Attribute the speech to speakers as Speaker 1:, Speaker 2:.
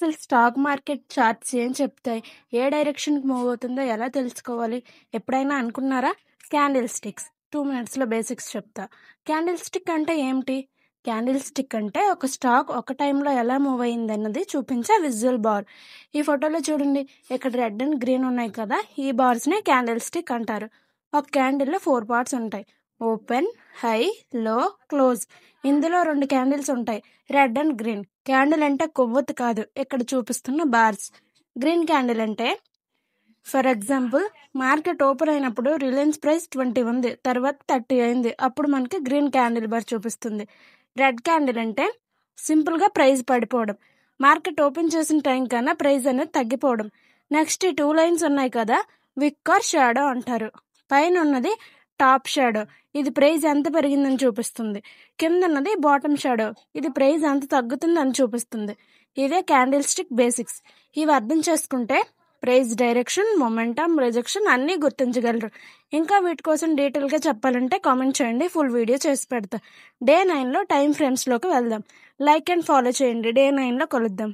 Speaker 1: అసలు stock market charts ఏం చెప్తాయి? ఏ డైరెక్షన్‌కి మూవ్ అవుతుందో ఎలా తెలుసుకోవాలి? ఎప్పుడైనా అనుకున్నారా? క్యాండిల్ స్టిక్స్ 2 మినిట్స్‌లో బేసిక్స్ చెప్తా. క్యాండిల్ స్టిక్ అంటే ఏమిటి? క్యాండిల్ స్టిక్ అంటే ఒక స్టాక్ ఒక టైంలో ఎలా మూవ్ అయిందన్నది చూపించే విజువల్ బార్. ఈ ఫోటోలో చూడండి, ఇక్కడ రెడ్ అండ్ గ్రీన్ ఉన్నాయి కదా, ఈ బార్స్‌నే క్యాండిల్ స్టిక్ అంటారు. ఒక క్యాండిల్‌లో 4 పార్ట్స్ ఉంటాయి. ఓపెన్, హై, లో, క్లోజ్. ఇందులో 2 క్యాండిల్స్ ఉంటాయి, రెడ్ అండ్ గ్రీన్. క్యాండిల్ అంటే కొవ్వొత్తు కాదు, ఇక్కడ చూపిస్తున్న బార్స్. గ్రీన్ క్యాండిల్ అంటే, ఫర్ ఎగ్జాంపుల్, మార్కెట్ ఓపెన్ అయినప్పుడు రిలయన్స్ ప్రైస్ 20 ఉంది, తర్వాత 30 అయింది, అప్పుడు మనకి గ్రీన్ క్యాండిల్ బార్ చూపిస్తుంది. రెడ్ క్యాండిల్ అంటే సింపుల్గా ప్రైస్ పడిపోవడం, మార్కెట్ ఓపెన్ చేసిన టైం కన్నా ప్రైస్ అనేది తగ్గిపోవడం. నెక్స్ట్ ఈ 2 లైన్స్ ఉన్నాయి కదా, విక్ ఆర్ షాడో అంటారు. పైన ఉన్నది టాప్ షాడో, ఇది ప్రైస్ ఎంత పెరిగిందని చూపిస్తుంది. కింద ఉన్నది బాటమ్ షాడో, ఇది ప్రైస్ ఎంత తగ్గుతుందని చూపిస్తుంది. ఇదే క్యాండిల్ స్టిక్ బేసిక్స్. ఇవి అర్థం చేసుకుంటే ప్రైస్ డైరెక్షన్, మొమెంటం, రిజెక్షన్ అన్నీ గుర్తించగలరు. ఇంకా వీటి కోసం డీటెయిల్గా చెప్పాలంటే కామెంట్ చేయండి, ఫుల్ వీడియో చేసి పెడతా. డే 9లో టైం ఫ్రేమ్స్లోకి వెళ్దాం. లైక్ అండ్ ఫాలో చేయండి. డే 9లో కలుద్దాం.